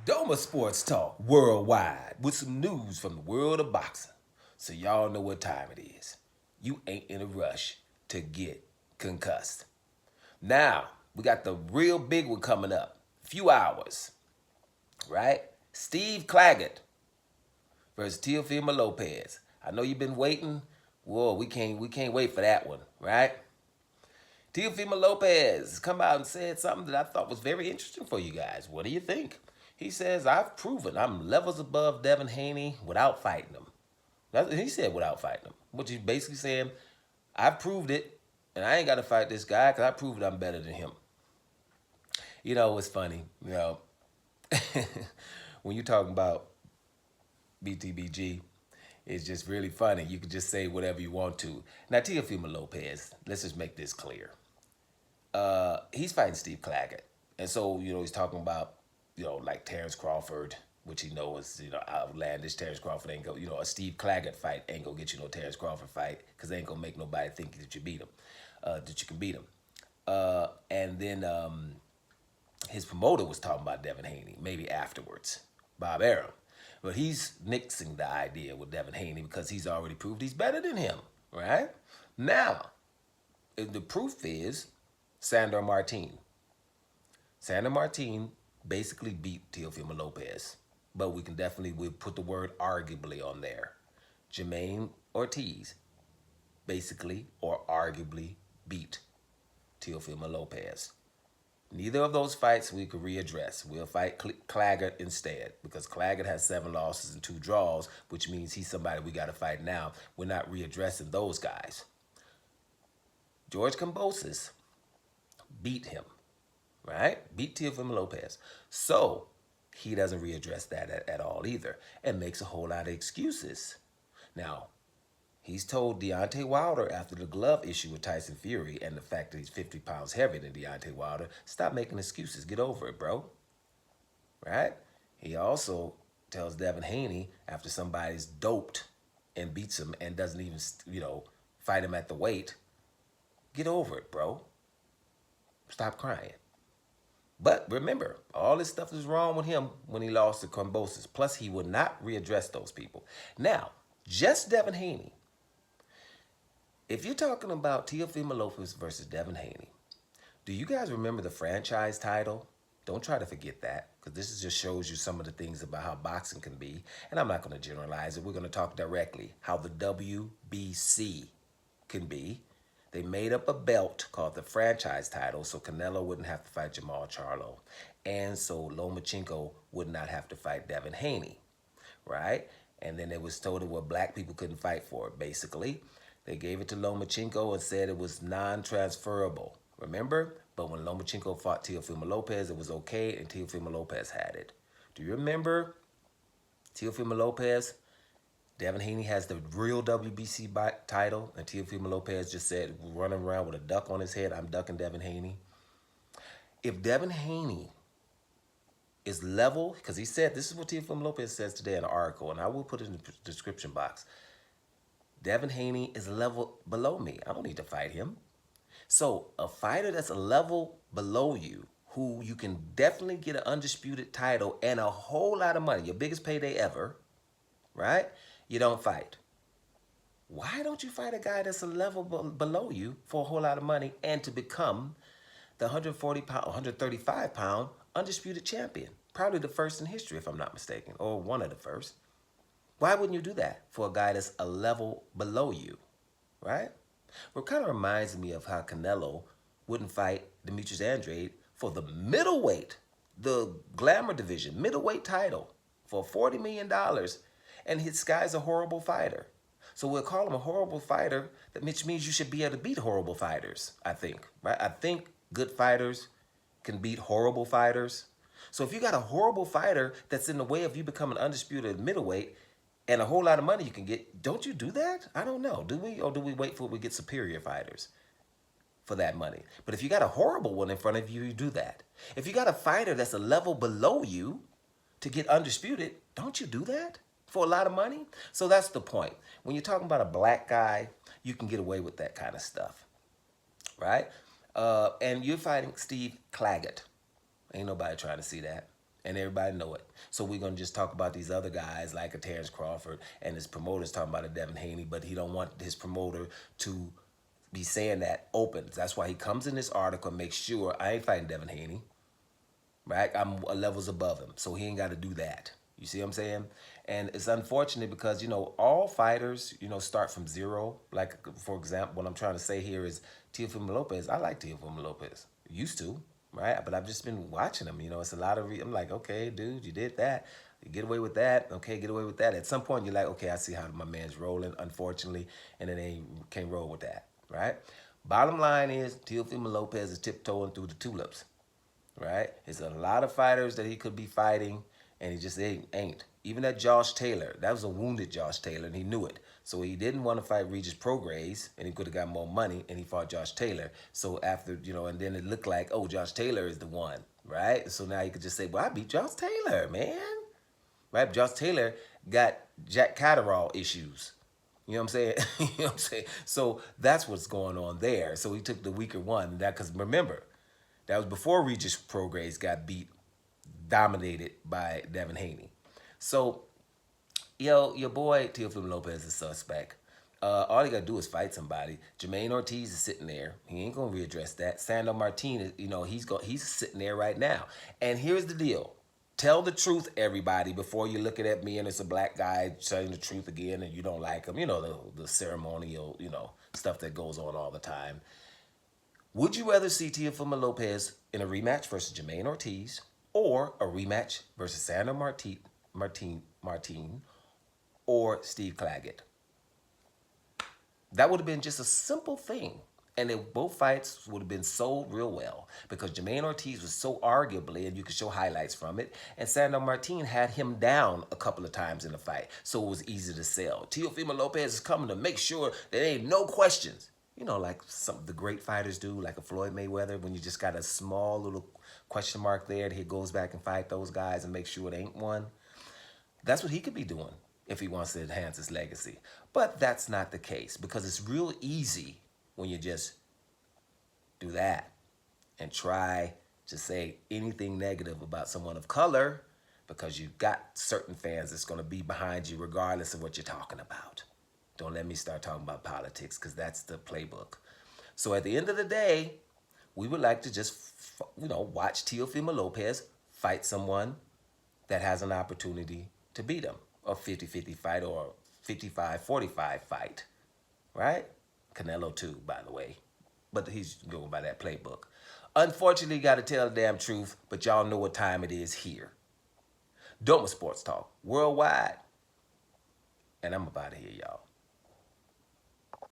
Doma Sports Talk worldwide with some news from the world of boxing. So y'all know what time it is. You ain't in a rush to get concussed. Now, we got the real big one coming up. Few hours, right? Steve Claggett versus Teofimo Lopez. I know you've been waiting. Whoa, we can't wait for that one, right? Teofimo Lopez come out and said something that I thought was very interesting for you guys. What do you think? He says, I've proven I'm levels above Devin Haney without fighting him. That's what he said, without fighting him. Which he's basically saying, I've proved it, and I ain't got to fight this guy because I proved I'm better than him. You know, it's funny, when you're talking about BTBG, it's just really funny. You can just say whatever you want to. Now, Teofimo Lopez, let's just make this clear. He's fighting Steve Claggett. And so, he's talking about, like Terrence Crawford, which he knows is, outlandish. Terrence Crawford ain't go, a Steve Claggett fight ain't gonna get you no Terrence Crawford fight because they ain't gonna make nobody think that you beat him, that you can beat him. And then his promoter was talking about Devin Haney, maybe afterwards, Bob Arum. But he's nixing the idea with Devin Haney because he's already proved he's better than him, right? Now, the proof is Sandor Martin. Sandor Martin basically beat Teofimo Lopez, but we'll put the word arguably on there. Jermaine Ortiz basically or arguably beat Teofimo Lopez. Neither of those fights we could readdress. We'll fight Claggett instead because Claggett has 7 losses and 2 draws, which means he's somebody we got to fight now. We're not readdressing those guys. George Kambosos beat him, right? Beat Teofimo Lopez. So he doesn't readdress that at all either and makes a whole lot of excuses. Now, he's told Deontay Wilder after the glove issue with Tyson Fury and the fact that he's 50 pounds heavier than Deontay Wilder, stop making excuses. Get over it, bro. Right? He also tells Devin Haney after somebody's doped and beats him and doesn't even, fight him at the weight, get over it, bro. Stop crying. But remember, all this stuff is wrong with him when he lost to Kambosos. Plus, he would not readdress those people. Now, just Devin Haney. If you're talking about Teofimo Lopez versus Devin Haney, do you guys remember the franchise title? Don't try to forget that, because this just shows you some of the things about how boxing can be. And I'm not going to generalize it. We're going to talk directly how the WBC can be. They made up a belt called the franchise title so Canelo wouldn't have to fight Jamal Charlo. And so Lomachenko would not have to fight Devin Haney, right? And then it was told that black people couldn't fight for it, basically. They gave it to Lomachenko and said it was non-transferable. Remember? But when Lomachenko fought Teofimo Lopez, it was okay, and Teofimo Lopez had it. Do you remember Teofimo Lopez? Devin Haney has the real WBC title, and Teofimo Lopez just said, running around with a duck on his head, I'm ducking Devin Haney. If Devin Haney is level, because he said, this is what Teofimo Lopez says today in an article, and I will put it in the description box. Devin Haney is a level below me. I don't need to fight him. So a fighter that's a level below you, who you can definitely get an undisputed title and a whole lot of money, your biggest payday ever, right? You don't fight. Why don't you fight a guy that's a level below you for a whole lot of money and to become the 140-pound, 135-pound undisputed champion? Probably the first in history, if I'm not mistaken, or one of the first. Why wouldn't you do that for a guy that's a level below you, right? Well, it kind of reminds me of how Canelo wouldn't fight Demetrius Andrade for the middleweight, the glamour division, middleweight title for $40 million. And this guy's a horrible fighter. So we'll call him a horrible fighter, which means you should be able to beat horrible fighters, I think, right? I think good fighters can beat horrible fighters. So if you got a horrible fighter that's in the way of you becoming undisputed middleweight and a whole lot of money you can get, don't you do that? I don't know. Do we? Or do we wait for we get superior fighters for that money? But if you got a horrible one in front of you, you do that. If you got a fighter that's a level below you to get undisputed, don't you do that for a lot of money? So that's the point. When you're talking about a black guy, you can get away with that kind of stuff, right? And you're fighting Steve Claggett. Ain't nobody trying to see that. and everybody know it. So we're gonna just talk about these other guys like a Terrence Crawford, and his promoter's talking about a Devin Haney, but he don't want his promoter to be saying that open. That's why he comes in this article and makes sure I ain't fighting Devin Haney, right? I'm levels above him, so he ain't got to do that. You see what I'm saying? And it's unfortunate because, all fighters, start from zero. Like, for example, what I'm trying to say here is Teofimo Lopez. I like Teofimo Lopez. Used to, right? But I've just been watching him. It's a lot of, I'm like, okay, dude, you did that. You get away with that. Okay, get away with that. At some point, you're like, okay, I see how my man's rolling, unfortunately, and then they can't roll with that, right? Bottom line is Teofimo Lopez is tiptoeing through the tulips, right? There's a lot of fighters that he could be fighting, and he just ain't. Even that Josh Taylor, that was a wounded Josh Taylor, and he knew it. So he didn't want to fight Regis Prograis, and he could have got more money, and he fought Josh Taylor. So after, and then it looked like, oh, Josh Taylor is the one, right? So now you could just say, well, I beat Josh Taylor, man. Right? Josh Taylor got Jack Catterall issues. You know what I'm saying? You know what I'm saying? So that's what's going on there. So he took the weaker one. Because remember, that was before Regis Prograis got dominated by Devin Haney. So, your boy Teofimo Lopez is suspect. All he got to do is fight somebody. Jermaine Ortiz is sitting there. He ain't going to readdress that. Sandor Martinez, he's sitting there right now. And here's the deal. Tell the truth, everybody, before you're looking at me and it's a black guy telling the truth again and you don't like him. The ceremonial, stuff that goes on all the time. Would you rather see Teofimo Lopez in a rematch versus Jermaine Ortiz or a rematch versus Sandor Martin or Steve Claggett? That would have been just a simple thing. And both fights would have been sold real well because Jermaine Ortiz was so arguably, and you could show highlights from it, and Sandor Martin had him down a couple of times in the fight, so it was easy to sell. Teofimo Lopez is coming to make sure there ain't no questions. Like some of the great fighters do, like a Floyd Mayweather, when you just got a small little question mark there, and he goes back and fight those guys and make sure it ain't one. That's what he could be doing if he wants to enhance his legacy. But that's not the case because it's real easy when you just do that and try to say anything negative about someone of color because you've got certain fans that's going to be behind you regardless of what you're talking about. Don't let me start talking about politics because that's the playbook. So at the end of the day, we would like to just, watch Teofimo Lopez fight someone that has an opportunity to beat him. A 50-50 fight or a 55-45 fight, right? Canelo too, by the way. But he's going by that playbook. Unfortunately, you got to tell the damn truth, but y'all know what time it is here. Doma Sports Talk, worldwide. And I'm about to hear y'all.